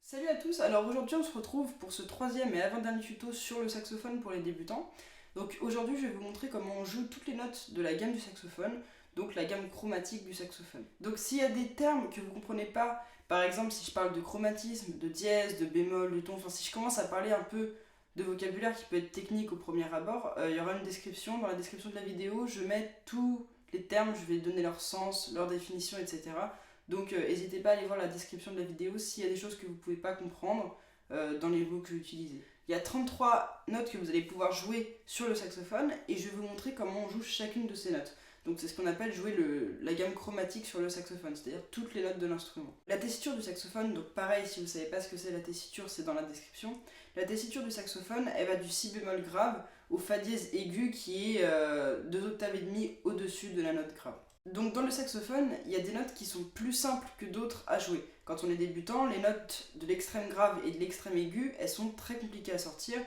Salut à tous, alors aujourd'hui on se retrouve pour ce troisième et avant-dernier tuto sur le saxophone pour les débutants. Donc aujourd'hui je vais vous montrer comment on joue toutes les notes de la gamme du saxophone, donc la gamme chromatique du saxophone. Donc s'il y a des termes que vous ne comprenez pas, par exemple si je parle de chromatisme, de dièse, de bémol, de ton, enfin si je commence à parler un peu de vocabulaire qui peut être technique au premier abord, il y aura une description, dans la description de la vidéo je mets tous les termes, je vais donner leur sens, leur définition, etc. Donc n'hésitez pas à aller voir la description de la vidéo s'il y a des choses que vous ne pouvez pas comprendre dans les mots que j'ai utilisés. Il y a 33 notes que vous allez pouvoir jouer sur le saxophone et je vais vous montrer comment on joue chacune de ces notes. Donc c'est ce qu'on appelle jouer la gamme chromatique sur le saxophone, c'est-à-dire toutes les notes de l'instrument. La tessiture du saxophone, donc pareil, si vous ne savez pas ce que c'est la tessiture, c'est dans la description. La tessiture du saxophone, elle va du si bémol grave au fa dièse aigu qui est 2 octaves et demi au-dessus de la note grave. Donc dans le saxophone, il y a des notes qui sont plus simples que d'autres à jouer. Quand on est débutant, les notes de l'extrême grave et de l'extrême aigu, elles sont très compliquées à sortir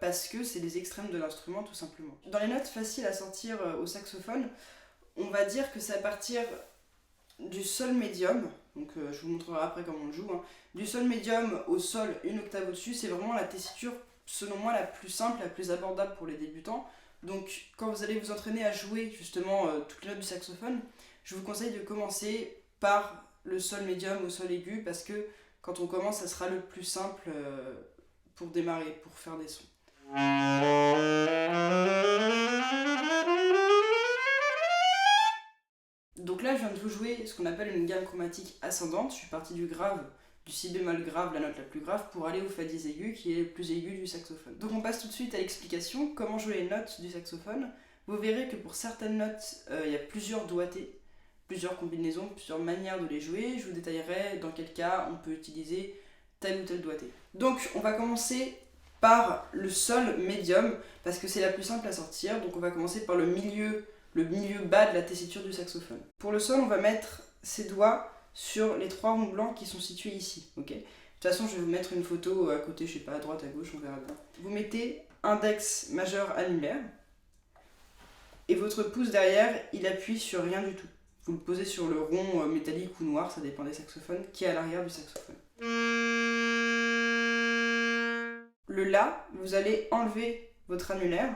parce que c'est les extrêmes de l'instrument tout simplement. Dans les notes faciles à sortir au saxophone, on va dire que c'est à partir du sol médium, donc je vous montrerai après comment on le joue, hein. Du sol médium au sol une octave au-dessus, c'est vraiment la tessiture selon moi la plus simple, la plus abordable pour les débutants. Donc quand vous allez vous entraîner à jouer justement toutes les notes du saxophone, je vous conseille de commencer par le sol médium au sol aigu parce que quand on commence, ça sera le plus simple pour démarrer, pour faire des sons. Donc là, je viens de vous jouer ce qu'on appelle une gamme chromatique ascendante. Je suis parti du grave, du si bémol grave, la note la plus grave, pour aller au fa dièse aigu, qui est le plus aigu du saxophone. Donc on passe tout de suite à l'explication, comment jouer les notes du saxophone. Vous verrez que pour certaines notes, il y a plusieurs doigtés, plusieurs combinaisons, plusieurs manières de les jouer. Je vous détaillerai dans quel cas on peut utiliser tel ou tel doigté. Donc on va commencer par le sol médium, parce que c'est la plus simple à sortir. Donc on va commencer par le milieu bas de la tessiture du saxophone. Pour le sol, on va mettre ses doigts sur les 3 ronds blancs qui sont situés ici. Ok. De toute façon, je vais vous mettre une photo à côté, je sais pas, à droite, à gauche, on verra bien. Vous mettez index majeur annulaire et votre pouce derrière, il appuie sur rien du tout. Vous le posez sur le rond métallique ou noir, ça dépend des saxophones, qui est à l'arrière du saxophone. Le La, vous allez enlever votre annulaire,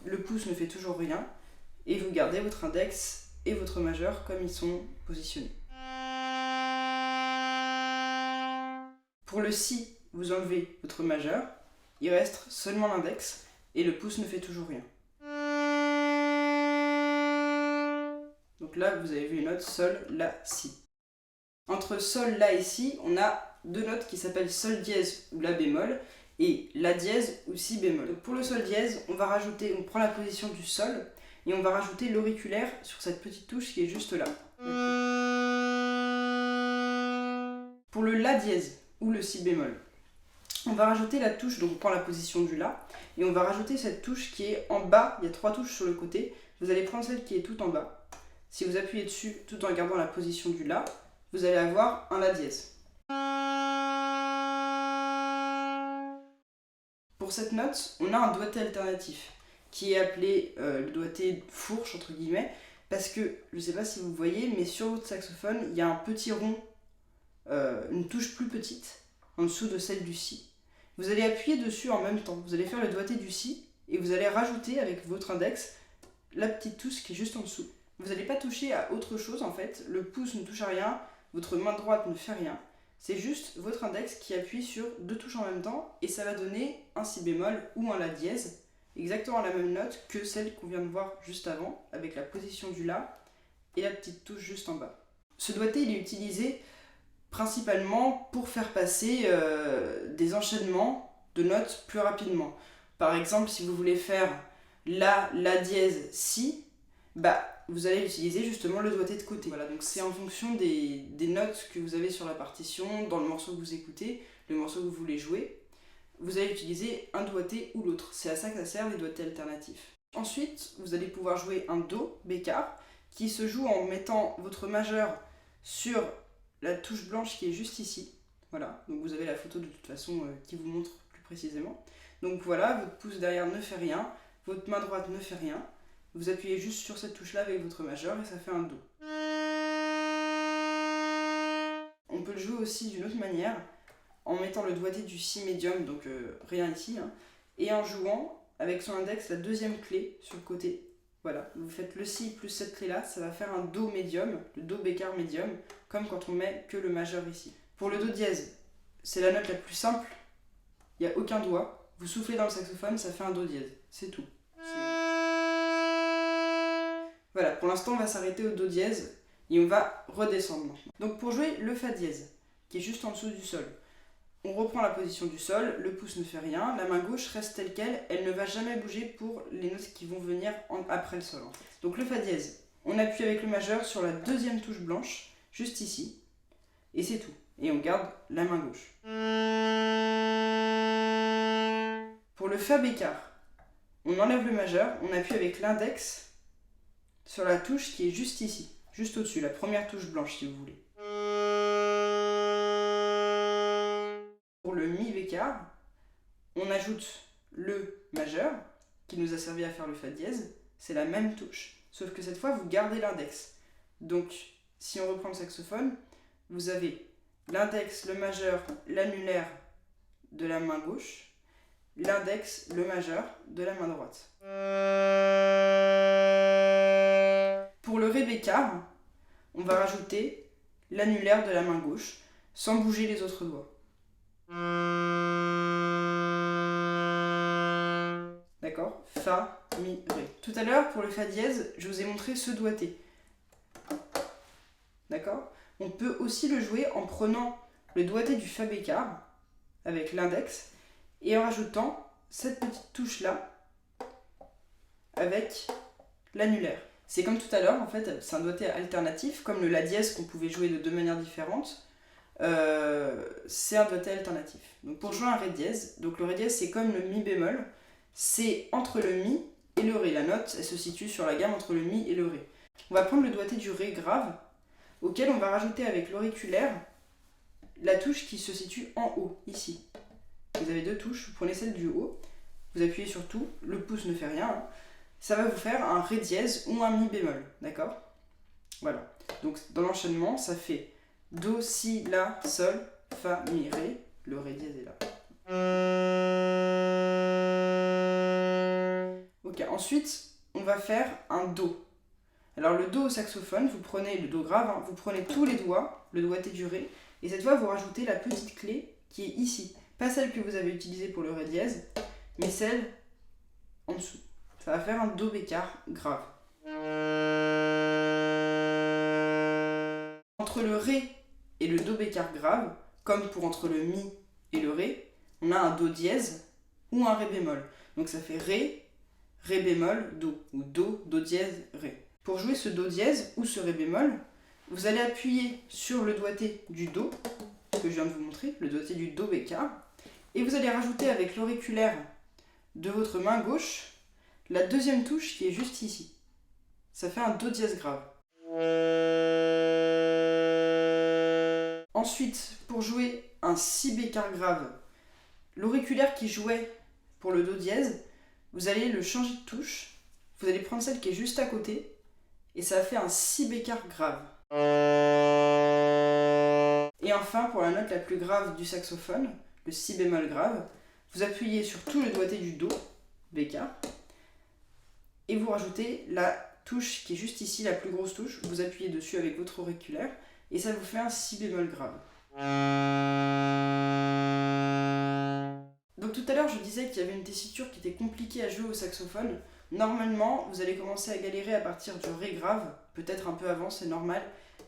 le pouce ne fait toujours rien, et vous gardez votre index et votre majeur comme ils sont positionnés. Pour le Si, vous enlevez votre majeur, il reste seulement l'index et le pouce ne fait toujours rien. Donc là, vous avez vu les notes Sol, La, Si. Entre Sol, La et Si, on a 2 notes qui s'appellent Sol dièse ou La bémol et La dièse ou Si bémol. Donc pour le Sol dièse, on prend la position du Sol et on va rajouter l'auriculaire sur cette petite touche qui est juste là. Pour le La dièse ou le Si bémol, on va rajouter la touche, donc on prend la position du La, et on va rajouter cette touche qui est en bas, il y a 3 touches sur le côté, vous allez prendre celle qui est tout en bas. Si vous appuyez dessus tout en gardant la position du La, vous allez avoir un La dièse. Pour cette note, on a un doigté alternatif qui est appelé le doigté fourche entre guillemets parce que, je ne sais pas si vous voyez, mais sur votre saxophone, il y a un petit rond, une touche plus petite en dessous de celle du Si. Vous allez appuyer dessus en même temps, vous allez faire le doigté du Si et vous allez rajouter avec votre index la petite touche qui est juste en dessous. Vous n'allez pas toucher à autre chose en fait, le pouce ne touche à rien, votre main droite ne fait rien. C'est juste votre index qui appuie sur 2 touches en même temps et ça va donner un Si bémol ou un La dièse, exactement la même note que celle qu'on vient de voir juste avant, avec la position du La et la petite touche juste en bas. Ce doigté il est utilisé principalement pour faire passer des enchaînements de notes plus rapidement. Par exemple, si vous voulez faire La dièse, Si, vous allez utiliser justement le doigté de côté. Voilà, donc c'est en fonction des notes que vous avez sur la partition, dans le morceau que vous écoutez, le morceau que vous voulez jouer, vous allez utiliser un doigté ou l'autre. C'est à ça que ça sert les doigtés alternatifs. Ensuite, vous allez pouvoir jouer un Do bécard qui se joue en mettant votre majeur sur la touche blanche qui est juste ici. Voilà, donc vous avez la photo de toute façon qui vous montre plus précisément. Donc voilà, votre pouce derrière ne fait rien, votre main droite ne fait rien. Vous appuyez juste sur cette touche là avec votre majeur et ça fait un Do. On peut le jouer aussi d'une autre manière, en mettant le doigté du si médium, donc rien ici, hein, et en jouant avec son index la deuxième clé sur le côté. Voilà, vous faites le si plus cette clé là, ça va faire un do médium, le do bécard médium, comme quand on met que le majeur ici. Pour le do dièse, c'est la note la plus simple, il n'y a aucun doigt, vous soufflez dans le saxophone, ça fait un do dièse, c'est tout. Voilà, pour l'instant on va s'arrêter au do dièse et on va redescendre maintenant. Donc pour jouer le fa dièse, qui est juste en dessous du sol, on reprend la position du sol, le pouce ne fait rien, la main gauche reste telle quelle, elle ne va jamais bouger pour les notes qui vont venir après le sol en fait. Donc le fa dièse, on appuie avec le majeur sur la deuxième touche blanche, juste ici, et c'est tout. Et on garde la main gauche. Pour le fa bécard, on enlève le majeur, on appuie avec l'index sur la touche qui est juste ici, juste au-dessus, la première touche blanche si vous voulez. Pour le mi bécard, on ajoute le majeur qui nous a servi à faire le fa dièse, c'est la même touche, sauf que cette fois vous gardez l'index. Donc si on reprend le saxophone, vous avez l'index, le majeur, l'annulaire de la main gauche, l'index, le majeur de la main droite. Pour le ré bécard, on va rajouter l'annulaire de la main gauche sans bouger les autres doigts. D'accord? Fa, mi, ré. Tout à l'heure, pour le fa dièse, je vous ai montré ce doigté. D'accord? On peut aussi le jouer en prenant le doigté du fa bécard avec l'index et en rajoutant cette petite touche là avec l'annulaire. C'est comme tout à l'heure, en fait, c'est un doigté alternatif, comme le la dièse qu'on pouvait jouer de deux manières différentes. C'est un doigté alternatif. Donc pour jouer un ré dièse, donc le ré dièse c'est comme le mi bémol, c'est entre le mi et le ré. La note elle se situe sur la gamme entre le mi et le ré. On va prendre le doigté du ré grave, auquel on va rajouter avec l'auriculaire la touche qui se situe en haut, ici. Vous avez deux touches, vous prenez celle du haut, vous appuyez sur tout, le pouce ne fait rien, hein. Ça va vous faire un ré dièse ou un mi bémol, d'accord? Voilà. Donc dans l'enchaînement, ça fait do, si, la, sol, fa, mi, ré, le ré dièse est là. Ok, ensuite, on va faire un do. Alors le do au saxophone, vous prenez le do grave, hein, vous prenez tous les doigts, le doigté du ré, et cette fois vous rajoutez la petite clé qui est ici. Pas celle que vous avez utilisée pour le ré dièse, mais celle en dessous. Ça va faire un do bécard grave. Entre le ré et le do bécard grave, comme pour entre le mi et le ré, on a un do dièse ou un ré bémol. Donc ça fait ré, ré bémol, do, ou do, do dièse, ré. Pour jouer ce do dièse ou ce ré bémol, vous allez appuyer sur le doigté du do, que je viens de vous montrer, le doigté du do bécard, et vous allez rajouter avec l'auriculaire de votre main gauche la deuxième touche qui est juste ici. Ça fait un do dièse grave. Ensuite, pour jouer un si bécard grave, l'auriculaire qui jouait pour le do dièse, vous allez le changer de touche, vous allez prendre celle qui est juste à côté, et ça fait un si bécard grave. Et enfin, pour la note la plus grave du saxophone, le si bémol grave, vous appuyez sur tout le doigté du do, bécard, et vous rajoutez la touche qui est juste ici, la plus grosse touche, vous appuyez dessus avec votre auriculaire, et ça vous fait un si bémol grave. Donc tout à l'heure je disais qu'il y avait une tessiture qui était compliquée à jouer au saxophone. Normalement, vous allez commencer à galérer à partir du ré grave, peut-être un peu avant, c'est normal.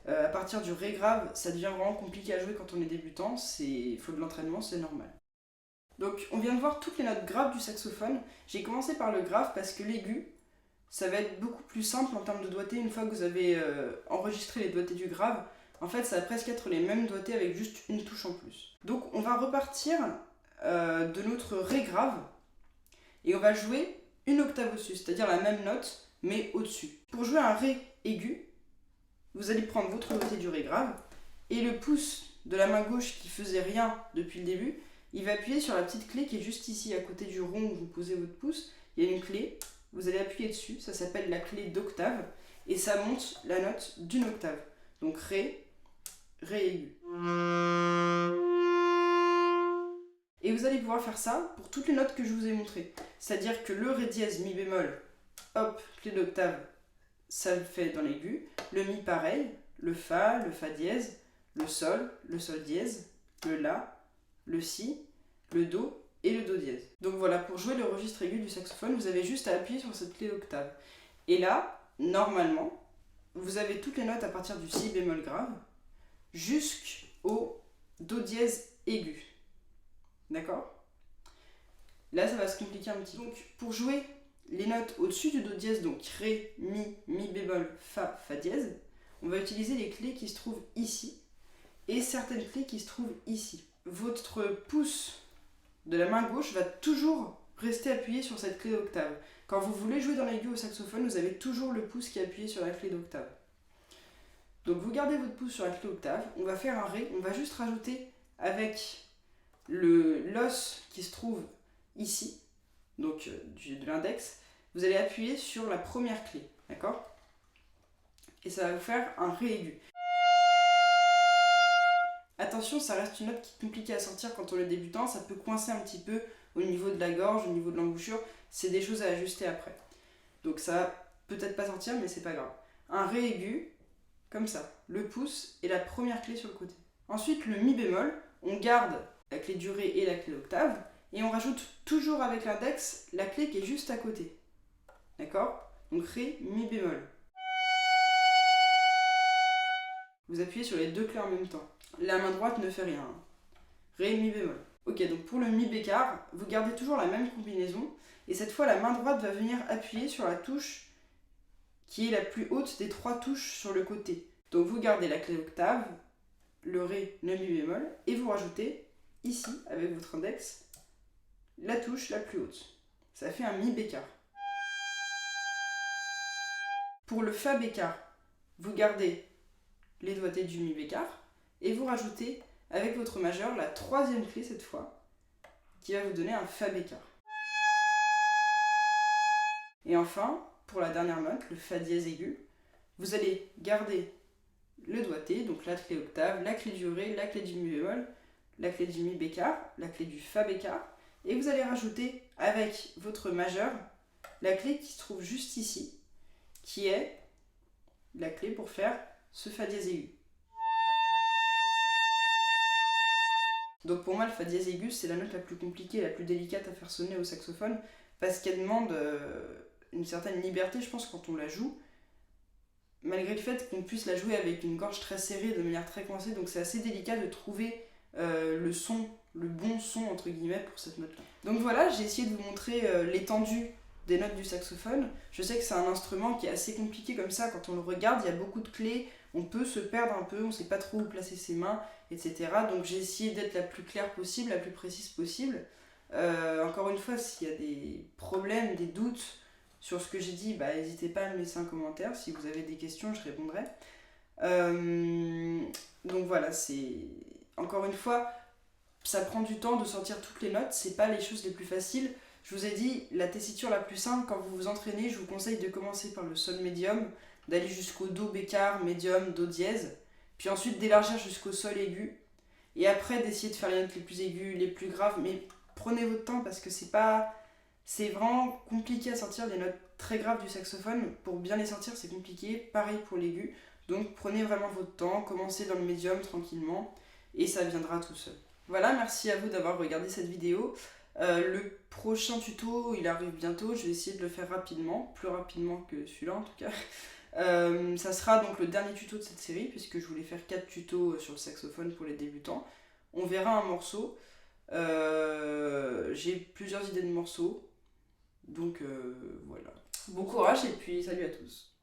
À partir du ré grave, ça devient vraiment compliqué à jouer quand on est débutant, il faut de l'entraînement, c'est normal. Donc on vient de voir toutes les notes graves du saxophone. J'ai commencé par le grave parce que l'aigu, ça va être beaucoup plus simple en termes de doigté une fois que vous avez enregistré les doigtés du grave. En fait, ça va presque être les mêmes doigtés avec juste une touche en plus. Donc on va repartir de notre ré grave et on va jouer une octave au-dessus, c'est-à-dire la même note mais au-dessus. Pour jouer un ré aigu, vous allez prendre votre doigté du ré grave et le pouce de la main gauche qui faisait rien depuis le début, il va appuyer sur la petite clé qui est juste ici à côté du rond où vous posez votre pouce. Il y a une clé, vous allez appuyer dessus, ça s'appelle la clé d'octave et ça monte la note d'une octave. Donc ré, ré aigu. vous allez pouvoir faire ça pour toutes les notes que je vous ai montrées. C'est-à-dire que le Ré dièse, Mi bémol, hop, clé d'octave, ça le fait dans l'aigu. Le Mi pareil, le Fa dièse, le Sol dièse, le La, le Si, le Do et le Do dièse. Donc voilà, pour jouer le registre aigu du saxophone, vous avez juste à appuyer sur cette clé d'octave. Et là, normalement, vous avez toutes les notes à partir du Si bémol grave jusqu'au Do dièse aigu. D'accord? Là, ça va se compliquer un petit peu. Donc, pour jouer les notes au-dessus du Do dièse, donc Ré, Mi bémol, Fa dièse, on va utiliser les clés qui se trouvent ici et certaines clés qui se trouvent ici. Votre pouce de la main gauche va toujours rester appuyé sur cette clé d'octave. Quand vous voulez jouer dans l'aigu au saxophone, vous avez toujours le pouce qui est appuyé sur la clé d'octave. Donc vous gardez votre pouce sur la clé d'octave, on va faire un Ré, on va juste rajouter avec l'os qui se trouve ici, donc de l'index, vous allez appuyer sur la première clé, d'accord? Et ça va vous faire un Ré aigu. Attention, ça reste une note qui est compliquée à sortir quand on est débutant, ça peut coincer un petit peu au niveau de la gorge, au niveau de l'embouchure, c'est des choses à ajuster après. Donc ça va peut-être pas sortir, mais c'est pas grave. Un Ré aigu, comme ça, le pouce et la première clé sur le côté. Ensuite, le Mi bémol, on garde la clé du Ré et la clé d'octave, et on rajoute toujours avec l'index la clé qui est juste à côté. D'accord? Donc Ré, Mi bémol. Vous appuyez sur les deux clés en même temps. La main droite ne fait rien. Ré, Mi bémol. Ok, donc pour le Mi bécard, vous gardez toujours la même combinaison, et cette fois la main droite va venir appuyer sur la touche qui est la plus haute des trois touches sur le côté. Donc vous gardez la clé d'octave, le Ré, le Mi bémol, et vous rajoutez ici, avec votre index, la touche la plus haute. Ça fait un Mi bécard. Pour le Fa bécard, vous gardez les doigtés du Mi bécard, et vous rajoutez avec votre majeur la troisième clé cette fois, qui va vous donner un Fa bécard. Et enfin, pour la dernière note, le Fa dièse aigu, vous allez garder le doigté, donc la clé octave, la clé du Ré, la clé du Mi bémol, la clé du Mi bécard, la clé du Fa bécard, et vous allez rajouter avec votre majeur la clé qui se trouve juste ici, qui est la clé pour faire ce Fa dièse aigu. Donc pour moi, le Fa dièse aigu, c'est la note la plus compliquée, la plus délicate à faire sonner au saxophone, parce qu'elle demande une certaine liberté, je pense, quand on la joue, malgré le fait qu'on puisse la jouer avec une gorge très serrée, de manière très coincée, donc c'est assez délicat de trouver le son, le bon son, entre guillemets, pour cette note-là. Donc voilà, j'ai essayé de vous montrer l'étendue des notes du saxophone. Je sais que c'est un instrument qui est assez compliqué comme ça, quand on le regarde, il y a beaucoup de clés, on peut se perdre un peu, on ne sait pas trop où placer ses mains, etc. Donc j'ai essayé d'être la plus claire possible, la plus précise possible. Encore une fois, s'il y a des problèmes, des doutes sur ce que j'ai dit, n'hésitez pas à me laisser un commentaire. Si vous avez des questions, je répondrai. Donc voilà, c'est... Encore une fois, ça prend du temps de sortir toutes les notes, c'est pas les choses les plus faciles. Je vous ai dit, la tessiture la plus simple, quand vous vous entraînez, je vous conseille de commencer par le Sol médium, d'aller jusqu'au Do bécard, médium, Do dièse, puis ensuite d'élargir jusqu'au Sol aigu, et après d'essayer de faire les notes les plus aiguës, les plus graves, mais prenez votre temps parce que c'est vraiment compliqué à sortir les notes très graves du saxophone. Pour bien les sortir, c'est compliqué, pareil pour l'aigu. Donc prenez vraiment votre temps, commencez dans le médium tranquillement, et ça viendra tout seul. Voilà, merci à vous d'avoir regardé cette vidéo. Le prochain tuto, il arrive bientôt, je vais essayer de le faire rapidement, plus rapidement que celui-là en tout cas. Ça sera donc le dernier tuto de cette série, puisque je voulais faire 4 tutos sur le saxophone pour les débutants. On verra un morceau. J'ai plusieurs idées de morceaux, donc voilà. Bon courage et puis salut à tous.